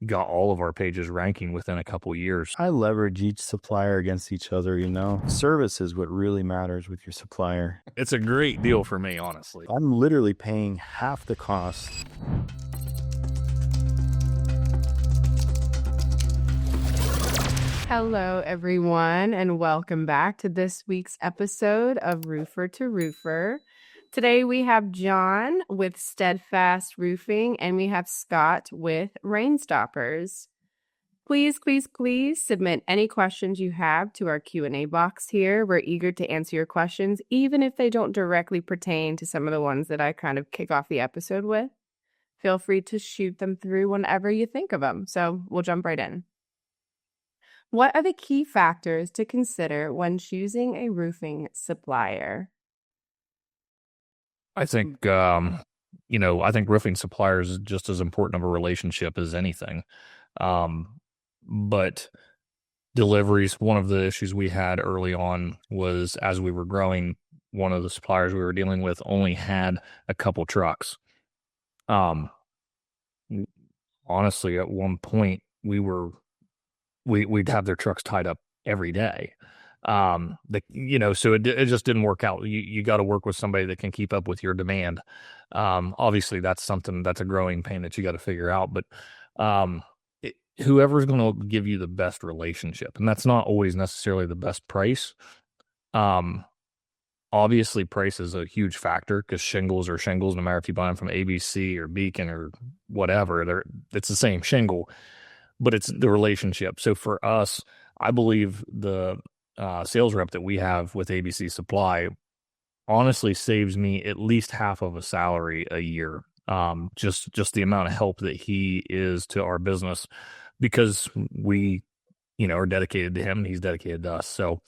got all of our pages ranking within a couple years. I leverage each supplier against each other, Service is what really matters with your supplier. It's a great deal for me, honestly. I'm literally paying half the cost. Hello, everyone, and welcome back to this week's episode of Roofer2Roofer. Today we have John with Steadfast Roofing, and we have Scott with Rain Stoppers. Please submit any questions you have to our Q&A box here. We're eager to answer your questions, even if they don't directly pertain to some of the ones that I kind of kick off the episode with. Feel free to shoot them through whenever you think of them. So we'll jump right in. What are the key factors to consider when choosing a roofing supplier? I think, I think roofing suppliers is just as important of a relationship as anything. But deliveries, one of the issues we had early on was as we were growing, one of the suppliers we were dealing with only had a couple trucks. Honestly, at one point we'd have their trucks tied up every day. So it just didn't work out. You got to work with somebody that can keep up with your demand. Obviously that's a growing pain that you got to figure out, but, whoever's going to give you the best relationship, and that's not always necessarily the best price. Obviously price is a huge factor because shingles are shingles, no matter if you buy them from ABC or Beacon or whatever, it's the same shingle, but it's the relationship. So for us, I believe the sales rep that we have with ABC Supply honestly saves me at least half of a salary a year. Just the amount of help that he is to our business, because we, are dedicated to him and he's dedicated to us. So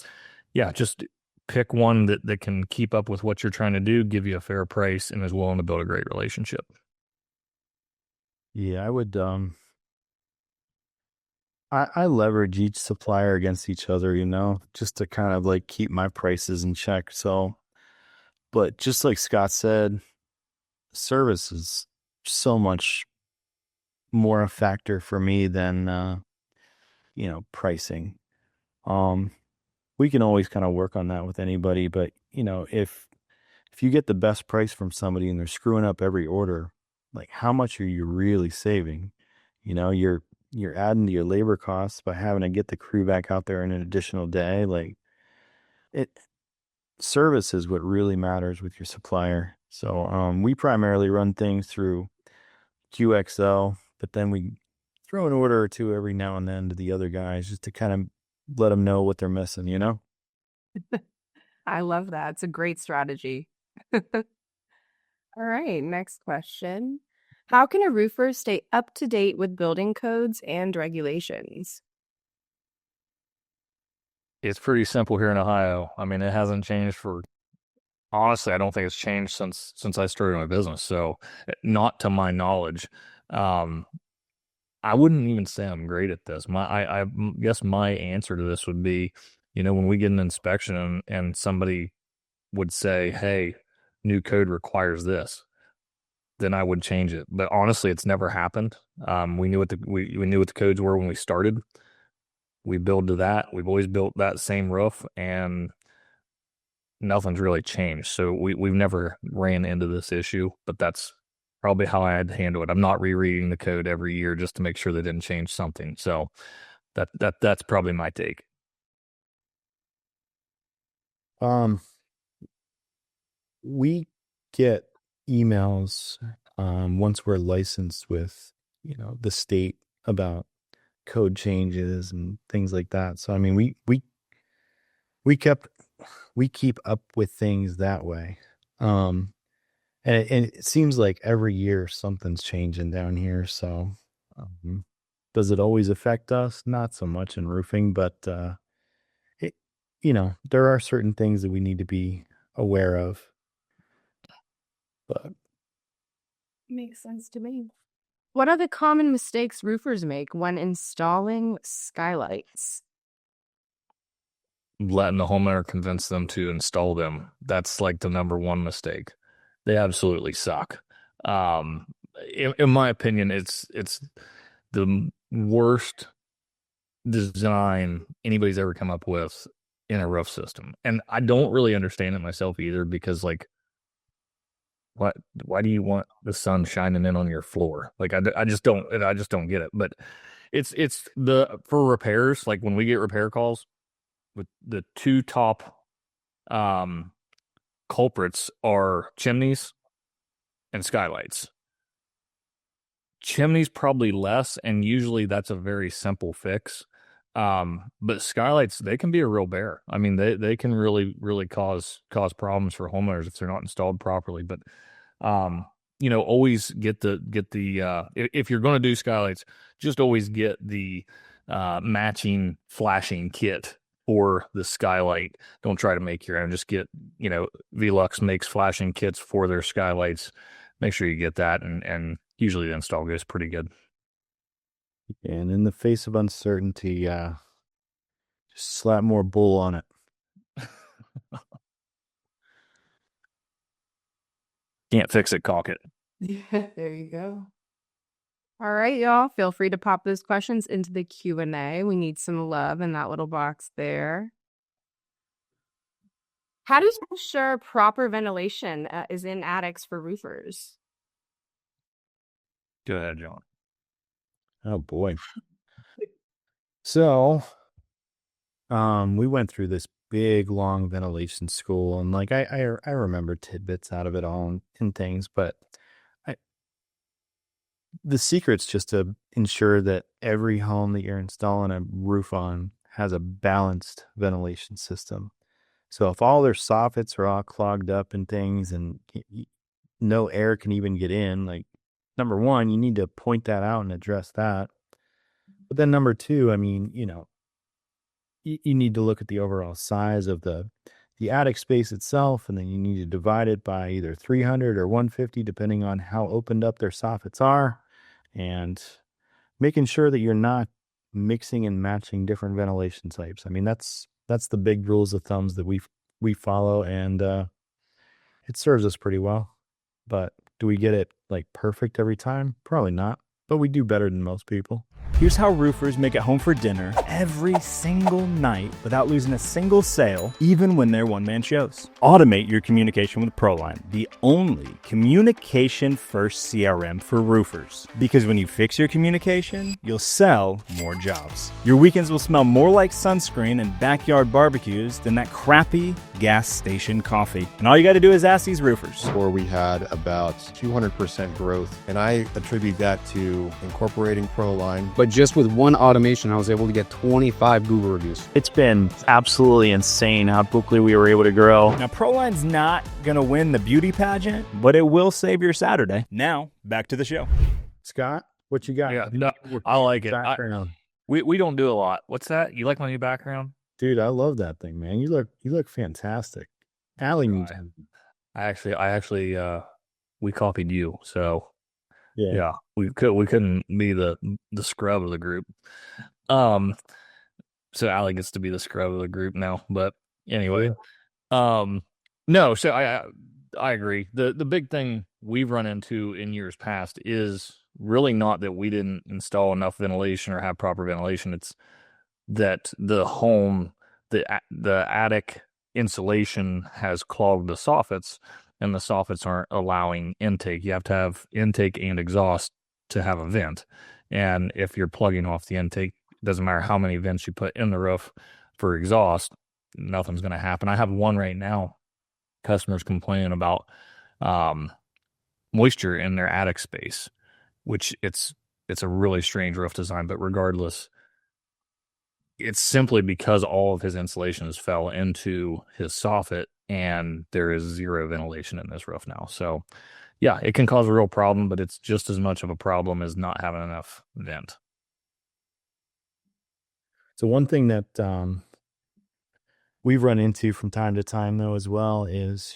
yeah, just pick one that can keep up with what you're trying to do, give you a fair price, and is willing to build a great relationship. Yeah, I would, I leverage each supplier against each other, just to kind of like keep my prices in check. So, but just like Scott said, service is so much more a factor for me than, pricing. We can always kind of work on that with anybody, but if you get the best price from somebody and they're screwing up every order, like how much are you really saving? You're adding to your labor costs by having to get the crew back out there in an additional day. Like service is what really matters with your supplier. So we primarily run things through QXL, but then we throw an order or two every now and then to the other guys just to kind of let them know what they're missing, I love that. It's a great strategy. All right, next question. How can a roofer stay up to date with building codes and regulations? It's pretty simple here in Ohio. I mean, it hasn't changed honestly, I don't think it's changed since I started my business. So not to my knowledge. I wouldn't even say I'm great at this. I guess my answer to this would be, when we get an inspection and somebody would say, hey, new code requires this, then I would change it. But honestly, it's never happened. We knew what the codes were when we started. We build to that. We've always built that same roof, and nothing's really changed. So we've never ran into this issue, but that's probably how I had to handle it. I'm not rereading the code every year just to make sure they didn't change something. So that's probably my take. We get emails once we're licensed with, the state about code changes and things like that. So I mean, we keep up with things that way. And it seems like every year something's changing down here. So, does it always affect us? Not so much in roofing, but, there are certain things that we need to be aware of. But Makes sense to me. What are the common mistakes roofers make when installing skylights? Letting the homeowner convince them to install them. That's like the number one mistake. They absolutely suck. In my opinion, it's the worst design anybody's ever come up with in a roof system. And I don't really understand it myself either, because like, why do you want the sun shining in on your floor? Like I just don't get it. But it's for repairs, like when we get repair calls, with the two top um culprits are chimneys and skylights. Chimneys probably less, and usually that's a very simple fix. But skylights, they can be a real bear. I mean, they can really cause problems for homeowners if they're not installed properly. But always get the if you're going to do skylights, just always get the matching flashing kit for the skylight. Don't try to make your own. Just get, Velux makes flashing kits for their skylights. Make sure you get that, and usually the install goes pretty good. And in the face of uncertainty, just slap more bull on it. Can't fix it, caulk it. Yeah, there you go. All right, y'all. Feel free to pop those questions into the Q&A. We need some love in that little box there. How do you ensure proper ventilation is in attics for roofers? Go ahead, John. Oh boy. So, we went through this big long ventilation school, and like I remember tidbits out of it all and things, but the secret's just to ensure that every home that you're installing a roof on has a balanced ventilation system. So if all their soffits are all clogged up and things, and no air can even get in, like, number one, you need to point that out and address that. But then number two, I mean, you need to look at the overall size of the attic space itself, and then you need to divide it by either 300 or 150, depending on how opened up their soffits are, and making sure that you're not mixing and matching different ventilation types. I mean, that's the big rules of thumbs that we follow, and it serves us pretty well. But do we get it like perfect every time? Probably not, but we do better than most people. Here's how roofers make it home for dinner every single night without losing a single sale, even when they're one-man shows. Automate your communication with ProLine, the only communication-first CRM for roofers. Because when you fix your communication, you'll sell more jobs. Your weekends will smell more like sunscreen and backyard barbecues than that crappy gas station coffee. And all you got to do is ask these roofers. Before we had about 200% growth, and I attribute that to incorporating ProLine. But just with one automation, I was able to get 25 Google reviews. It's been absolutely insane how quickly we were able to grow. Now, ProLine's not going to win the beauty pageant, but it will save your Saturday. Now, back to the show. Scott, what you got? Yeah, no, I like it. Background. We don't do a lot. What's that? You like my new background? Dude, I love that thing, man. You look fantastic. Allie needs I actually we copied you, so yeah. we couldn't be the scrub of the group. So Allie gets to be the scrub of the group now. But anyway, no. So I agree. The big thing we've run into in years past is really not that we didn't install enough ventilation or have proper ventilation. It's that the home, the attic insulation has clogged the soffits, and the soffits aren't allowing intake. You have to have intake and exhaust to have a vent. And if you're plugging off the intake, it doesn't matter how many vents you put in the roof for exhaust, nothing's going to happen. I have one right now. Customers complaining about moisture in their attic space, which it's a really strange roof design, but regardless, it's simply because all of his insulations fell into his soffit, and there is zero ventilation in this roof now. So yeah, it can cause a real problem, but it's just as much of a problem as not having enough vent. So one thing that we've run into from time to time, though, as well, is,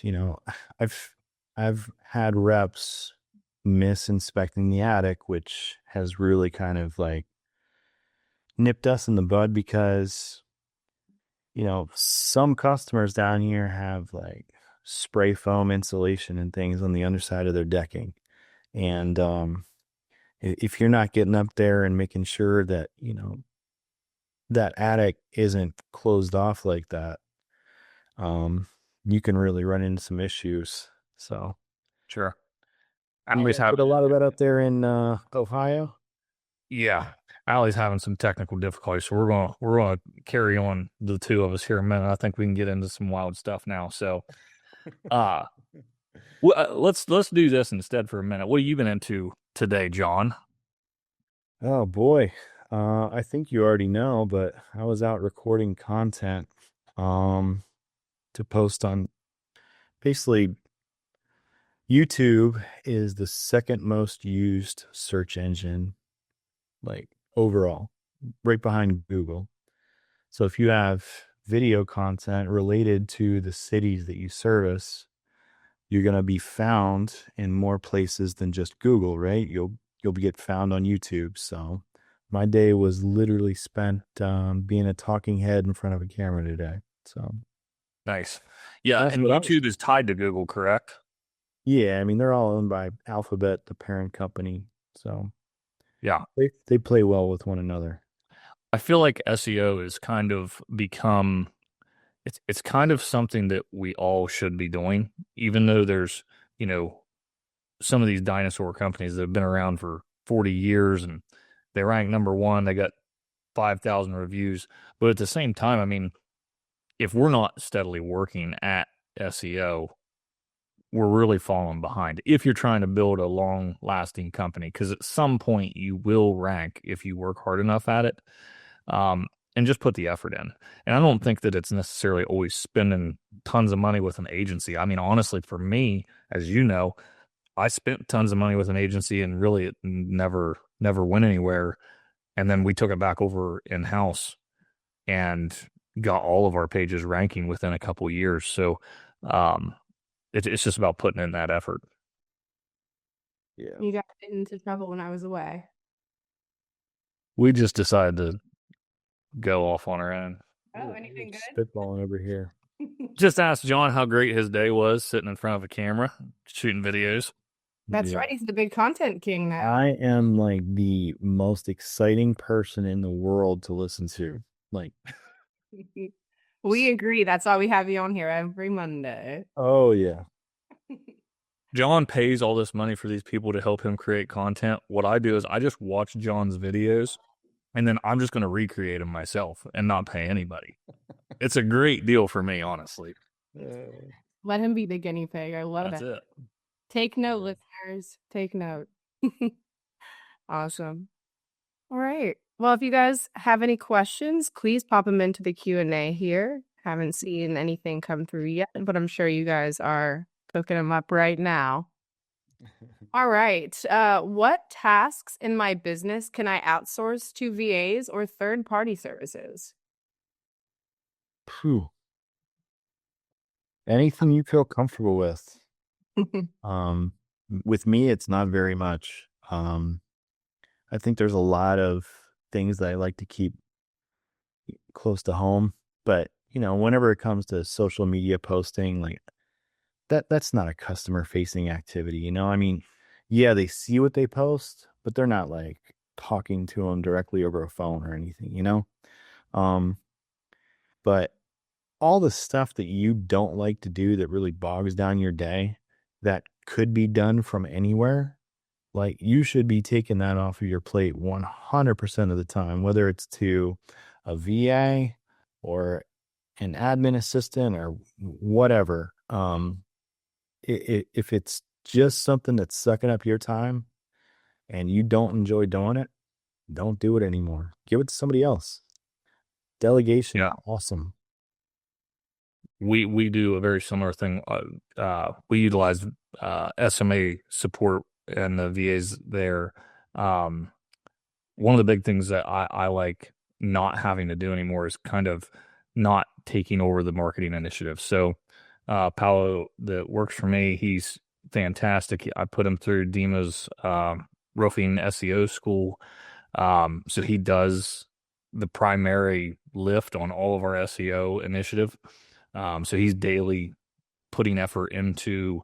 I've had reps miss inspecting the attic, which has really kind of like nipped us in the bud, because some customers down here have like spray foam insulation and things on the underside of their decking, and if you're not getting up there and making sure that, you know, that attic isn't closed off like that, you can really run into some issues. So Sure. you Allie's guys put a having, lot of that up there in Ohio. yeah, Allie's having some technical difficulties, so we're gonna carry on the two of us here in a minute. I think we can get into some wild stuff now. So, uh, let's do this instead for a minute. What have you been into today, John? Oh boy. I think you already know, but I was out recording content to post on, basically, YouTube is the second most used search engine, like, overall, right behind Google. So if you have video content related to the cities that you service, you're going to be found in more places than just Google, right? You'll get found on YouTube. So my day was literally spent being a talking head in front of a camera today. So Nice. Yeah, That's and what I was- YouTube is tied to Google, correct? yeah, I mean, they're all owned by Alphabet, the parent company. So Yeah. they play well with one another. I feel like SEO has kind of become it's kind of something that we all should be doing, even though there's, you know, some of these dinosaur companies that have been around for 40 years and they rank number one, they got 5,000 reviews. But at the same time, I mean, if we're not steadily working at SEO, we're really falling behind if you're trying to build a long lasting company, because at some point you will rank if you work hard enough at it, and just put the effort in. And I don't think that it's necessarily always spending tons of money with an agency. I mean, honestly, for me, as you know, I spent tons of money with an agency and really it never went anywhere. And then we took it back over in house and got all of our pages ranking within a couple of years. So it's just about putting in that effort. Yeah. You got into trouble when I was away. We just decided to go off on our own. Oh, anything good? Spitballing over here. Just asked John how great his day was sitting in front of a camera, shooting videos. That's Yeah. right. He's the big content king now. I am like the most exciting person in the world to listen to. Like, We agree. That's why we have you on here every Monday. oh yeah. John pays all this money for these people to help him create content. What I do is I just watch John's videos and then I'm just going to recreate them myself and not pay anybody. It's a great deal for me, honestly. Let him be the guinea pig. I love That's it. it. Take note, listeners. Take note. Awesome. All right. Well, if you guys have any questions, please pop them into the Q&A here. Haven't seen anything come through yet, but I'm sure you guys are cooking them up right now. All right. What tasks in my business can I outsource to VAs or third-party services? Phew. Anything you feel comfortable with. With me, it's not very much. I think there's a lot of things that I like to keep close to home, but you know, whenever it comes to social media posting, like that's not a customer facing activity, you know? I mean, yeah, they see what they post, but they're not like talking to them directly over a phone or anything, you know? But all the stuff that you don't like to do that really bogs down your day that could be done from anywhere, like you should be taking that off of your plate 100% of the time, whether it's to a VA or an admin assistant or whatever. If it's just something that's sucking up your time and you don't enjoy doing it, don't do it anymore. Give it to somebody else. Delegation, Yeah. awesome. We do a very similar thing. We utilize SMA support and the VAs there. One of the big things that I like not having to do anymore is kind of not taking over the marketing initiative. So Paolo that works for me, he's fantastic. I put him through Dima's roofing SEO school. So he does the primary lift on all of our SEO initiative. So he's daily putting effort into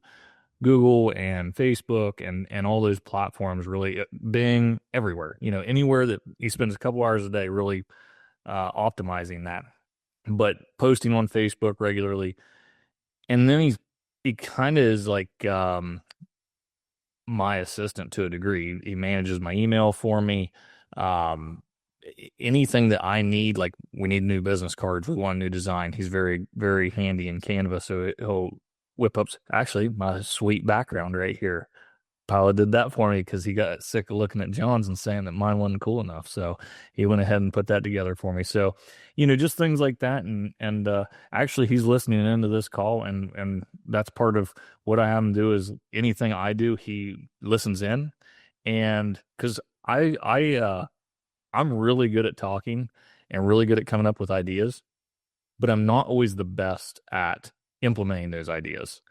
Google and Facebook and all those platforms, really Bing, everywhere, anywhere that he spends a couple hours a day really optimizing that, but posting on Facebook regularly. And then he kind of is like my assistant to a degree. He manages my email for me. Anything that I need, like we need new business cards, we want a new design. He's very, very handy in Canva. So he'll whip up, actually, my sweet background right here. Paula did that for me because he got sick of looking at John's and saying that mine wasn't cool enough. So he went ahead and put that together for me. So, just things like that. And actually he's listening into this call, and that's part of what I have him do. Is anything I do, he listens in. And because I'm really good at talking and really good at coming up with ideas, but I'm not always the best at implementing those ideas.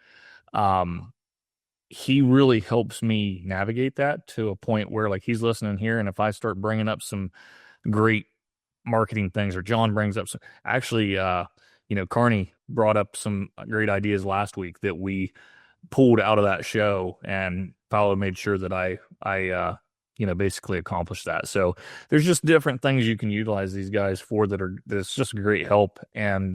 He really helps me navigate that to a point where, like, he's listening here, and if I start bringing up some great marketing things, or John brings up some, actually, Carney brought up some great ideas last week that we pulled out of that show, and Paolo made sure that I basically accomplished that. So there's just different things you can utilize these guys for that's just great help. And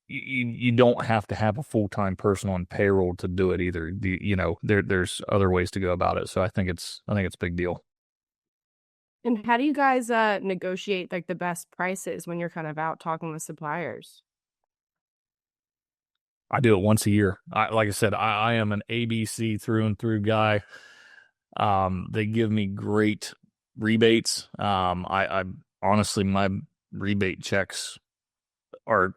you don't have to have a full-time person on payroll to do it either. There's other ways to go about it. So I think it's a big deal. And how do you guys negotiate like the best prices when you're kind of out talking with suppliers? I do it once a year. Like I said, I am an ABC through and through guy. They give me great rebates. I honestly, my rebate checks are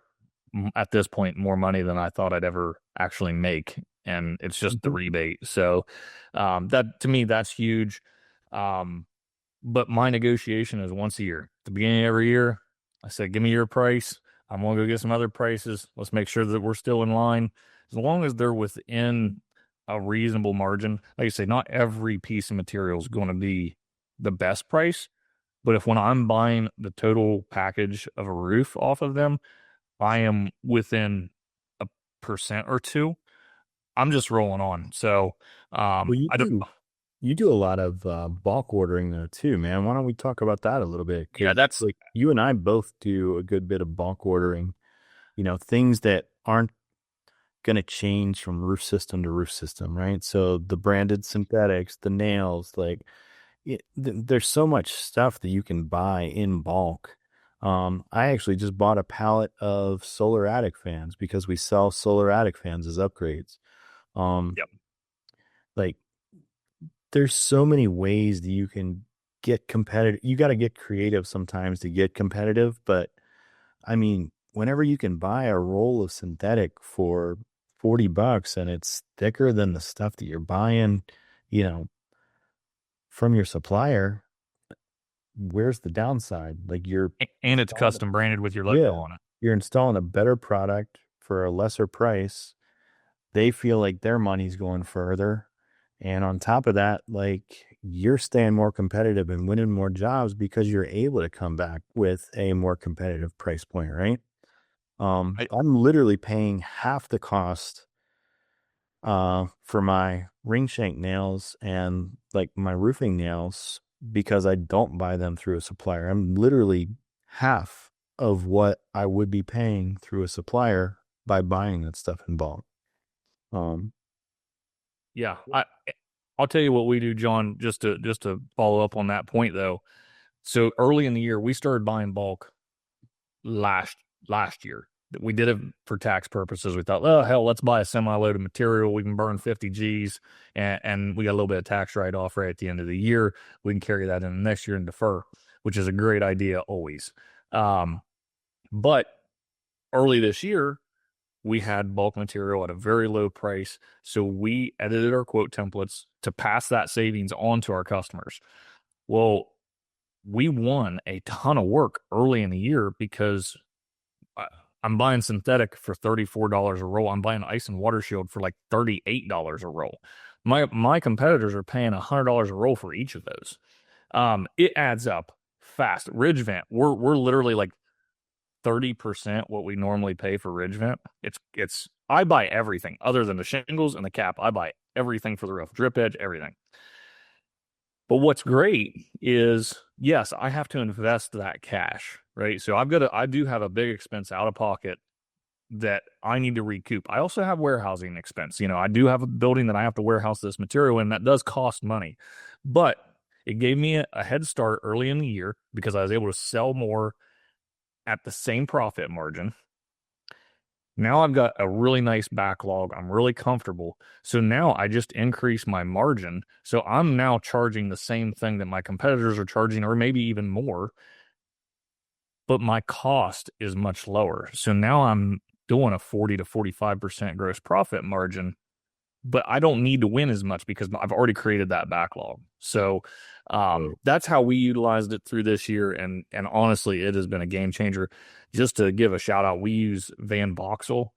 at this point more money than I thought I'd ever actually make, and it's just the rebate. So that, to me, that's huge. But my negotiation is once a year. At the beginning of every year, I say, give me your price. I'm going to go get some other prices. Let's make sure that we're still in line. As long as they're within a reasonable margin. Like I say, not every piece of material is going to be the best price. But if when I'm buying the total package of a roof off of them, I am within 1% or 2%, I'm just rolling on. So you do a lot of bulk ordering though too, man. Why don't we talk about that a little bit? Yeah, that's like you and I both do a good bit of bulk ordering. Things that aren't going to change from roof system to roof system, right? So the branded synthetics, the nails, there's so much stuff that you can buy in bulk. I actually just bought a pallet of solar attic fans because we sell solar attic fans as upgrades. Yep. Like, there's so many ways that you can get competitive. You got to get creative sometimes to get competitive. But I mean, whenever you can buy a roll of synthetic for $40 and it's thicker than the stuff that you're buying, from your supplier, where's the downside? Like, and it's custom branded with your logo on it. You're installing a better product for a lesser price. They feel like their money's going further. And on top of that, like, you're staying more competitive and winning more jobs because you're able to come back with a more competitive price point, right? I'm literally paying half the cost for my ring shank nails and like my roofing nails because I don't buy them through a supplier. I'm literally half of what I would be paying through a supplier by buying that stuff in bulk. Yeah, I'll tell you what we do, John, just to follow up on that point though. So early in the year, we started buying bulk last year. We did it for tax purposes. We thought, oh, hell, let's buy a semi-load of material. We can burn 50 G's and we got a little bit of tax write-off right at the end of the year. We can carry that in the next year and defer, which is a great idea always. But early this year, we had bulk material at a very low price. So we edited our quote templates to pass that savings on to our customers. Well, we won a ton of work early in the year because I'm buying synthetic for $34 a roll. I'm buying ice and water shield for like $38 a roll. My competitors are paying $100 a roll for each of those. It adds up fast. Ridge vent, we're literally like 30% what we normally pay for ridge vent. It's I buy everything other than the shingles and the cap. I buy everything for the roof, drip edge, everything. But what's great is, yes, I have to invest that cash, right? So I do have a big expense out of pocket that I need to recoup. I also have warehousing expense. I do have a building that I have to warehouse this material in that does cost money. But it gave me a head start early in the year because I was able to sell more at the same profit margin. Now I've got a really nice backlog. I'm really comfortable. So now I just increase my margin. So I'm now charging the same thing that my competitors are charging, or maybe even more, but my cost is much lower. So now I'm doing a 40 to 45% gross profit margin, but I don't need to win as much because I've already created that backlog. So that's how we utilized it through this year. And honestly, it has been a game changer. Just to give a shout out, we use Van Boxel.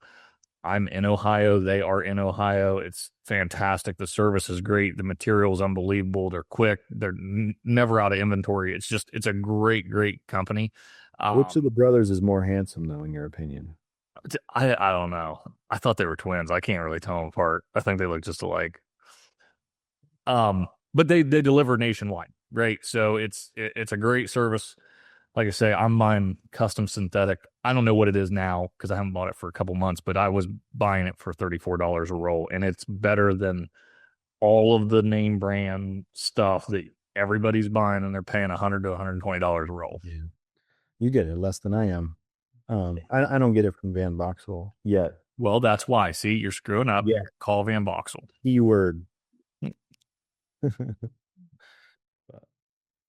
I'm in Ohio. They are in Ohio. It's fantastic. The service is great. The material is unbelievable. They're quick. They're never out of inventory. It's a great, great company. Which of the brothers is more handsome, though, in your opinion? I don't know. I thought they were twins. I can't really tell them apart. I think they look just alike. But they deliver nationwide, right? So it's a great service. Like I say, I'm buying custom synthetic. I don't know what it is now because I haven't bought it for a couple months, but I was buying it for $34 a roll, and it's better than all of the name brand stuff that everybody's buying, and they're paying $100 to $120 a roll. Yeah. You get it less than I am. I don't get it from Van Boxel yet. Well, that's why. See, you're screwing up. Yeah. Call Van Boxel. Keyword.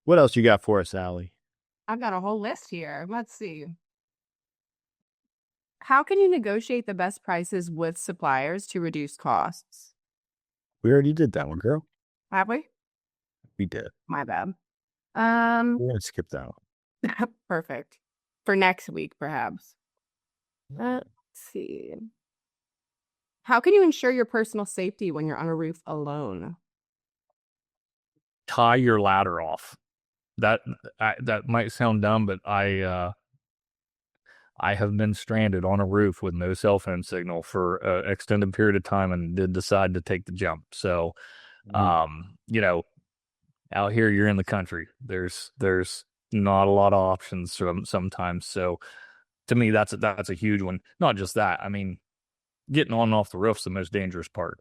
What else you got for us, Allie? I've got a whole list here. Let's see. How can you negotiate the best prices with suppliers to reduce costs? We already did that one, girl. Have we? We did. My bad. We're going to skip that one. Perfect. For next week, perhaps. Let's see. How can you ensure your personal safety when you're on a roof alone? Tie your ladder off. That might sound dumb, but I have been stranded on a roof with no cell phone signal for an extended period of time and did decide to take the jump. So, out here, you're in the country. There's not a lot of options sometimes. So to me, that's a huge one. Not just that. I mean, getting on and off the roof's the most dangerous part.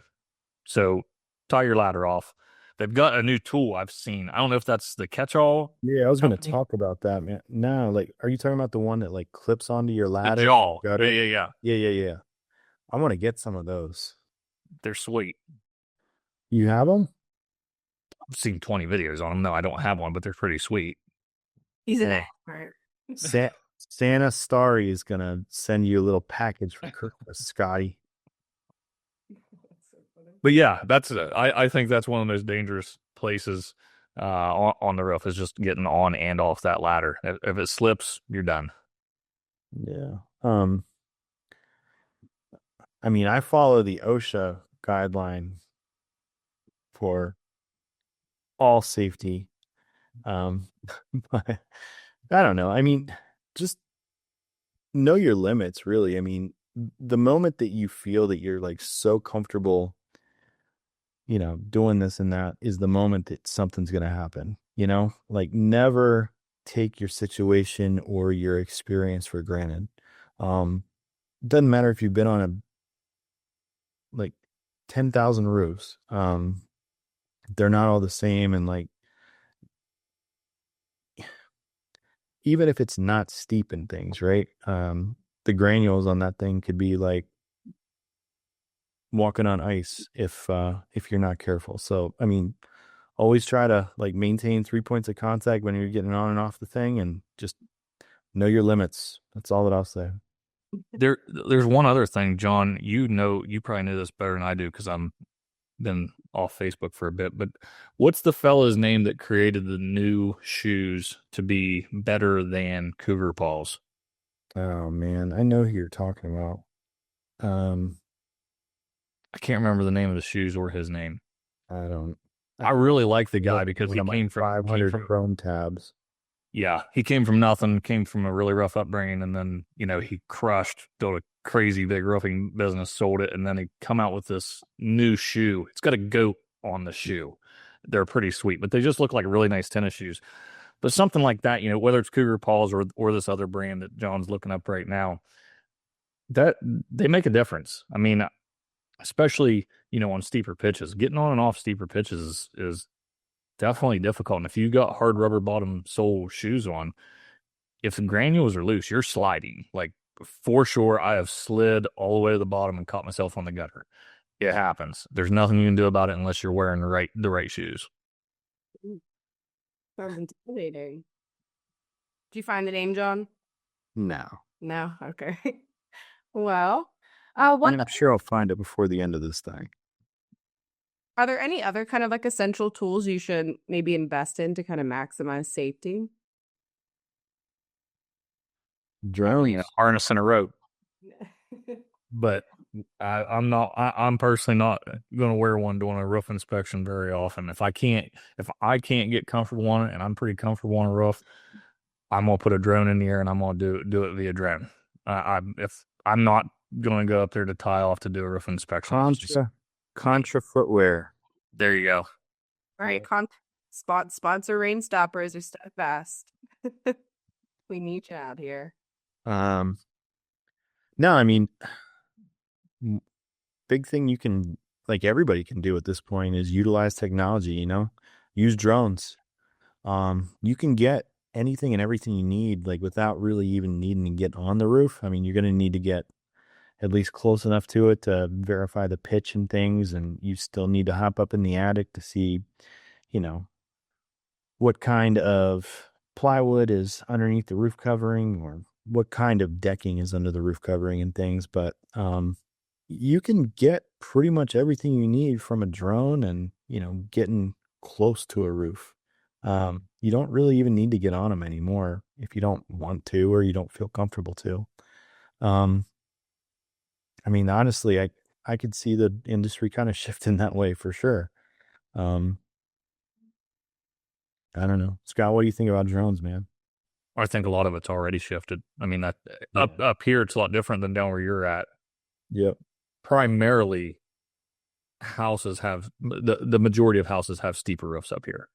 So tie your ladder off. They've got a new tool I've seen. I don't know if that's the catch-all. Yeah, I was going to talk about that, man. No, are you talking about the one that clips onto your ladder? The jaw. Yeah. I want to get some of those. They're sweet. You have them? I've seen 20 videos on them. No, I don't have one, but they're pretty sweet. He's an expert. Santa Starry is going to send you a little package for Christmas, Scotty. But yeah, that's it. I think that's one of the most dangerous places on the roof is just getting on and off that ladder. If it slips, you're done. Yeah. I mean, I follow the OSHA guideline for all safety. But I don't know. I mean, just know your limits, really. I mean, the moment that you feel that you're so comfortable, doing this and that is the moment that something's going to happen, never take your situation or your experience for granted. Doesn't matter if you've been on 10,000 roofs. They're not all the same. And even if it's not steep and things, right? The granules on that thing could be walking on ice if you're not careful. So, I mean, always try to maintain 3 points of contact when you're getting on and off the thing, and just know your limits. That's all that I'll say. There's one other thing, John. You probably know this better than I do because I'm been off Facebook for a bit. But what's the fella's name that created the new shoes to be better than Cougar Paws? Oh man, I know who you're talking about. I can't remember the name of the shoes or his name. I don't. I really like the guy because he came from 500 Chrome tabs. Yeah, he came from nothing, came from a really rough upbringing, and then, he crushed, built a crazy big roofing business, sold it, and then he come out with this new shoe. It's got a goat on the shoe. They're pretty sweet, but they just look like really nice tennis shoes. But something like that, whether it's Cougar Paws or this other brand that John's looking up right now, that they make a difference. I mean, especially, on steeper pitches. Getting on and off steeper pitches is definitely difficult. And if you got hard rubber bottom sole shoes on, if the granules are loose, you're sliding. Like, for sure, I have slid all the way to the bottom and caught myself on the gutter. It happens. There's nothing you can do about it unless you're wearing the right shoes. Sounds intimidating. Did you find the name, John? No. No? Okay. Well, I'm not sure I'll find it before the end of this thing. are there any other kind of like essential tools you should maybe invest in to kind of maximize safety? Drones. Harness and a rope. But I'm personally not going to wear one doing a roof inspection very often. If I can't get comfortable on it, and I'm pretty comfortable on a roof, I'm going to put a drone in the air and I'm going to do it via drone. If I'm not going to go up there to tie off to do a roof inspection. Contra footwear. There you go. All right, sponsor Rain Stoppers or Steadfast. We need you out here. No, I mean, big thing you can, like everybody can do at this point, is utilize technology. Use drones. You can get anything and everything you need, like without really even needing to get on the roof. I mean, you're going to need to get at least close enough to it to verify the pitch and things, and you still need to hop up in the attic to see, what kind of plywood is underneath the roof covering or what kind of decking is under the roof covering and things. But you can get pretty much everything you need from a drone and, getting close to a roof. You don't really even need to get on them anymore if you don't want to or you don't feel comfortable to. I mean, honestly, I could see the industry kind of shifting that way for sure. I don't know. Scott, what do you think about drones, man? I think a lot of it's already shifted. I mean, that up here, it's a lot different than down where you're at. Yep. Primarily, houses have the majority of houses have steeper roofs up here.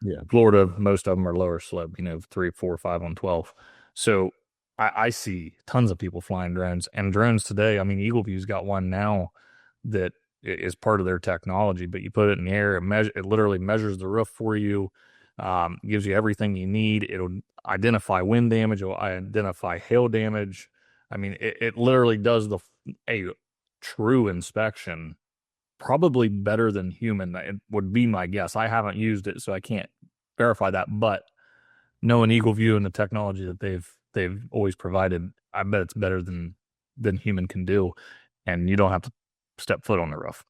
Yeah. Florida, most of them are lower slope, 3, 4, 5 on 12. So I see tons of people flying drones, and drones today. I mean, Eagle View's got one now that is part of their technology, but you put it in the air, it literally measures the roof for you, gives you everything you need. It'll identify wind damage, it'll identify hail damage. I mean, it literally does a true inspection, probably better than human. It would be my guess. I haven't used it, so I can't verify that, but knowing Eagle View and the technology that they've always provided, I bet it's better than human can do, and you don't have to step foot on the roof.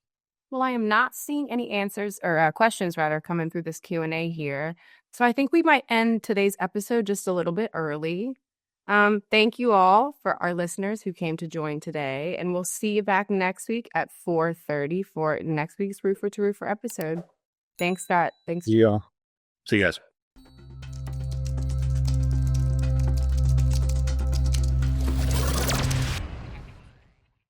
Well, I am not seeing any answers or questions rather coming through this Q&A here. So I think we might end today's episode just a little bit early. Thank you all for our listeners who came to join today, and we'll see you back next week at 4:30 for next week's Roofer to Roofer episode. Thanks, Scott. Thanks. Yeah. See you guys.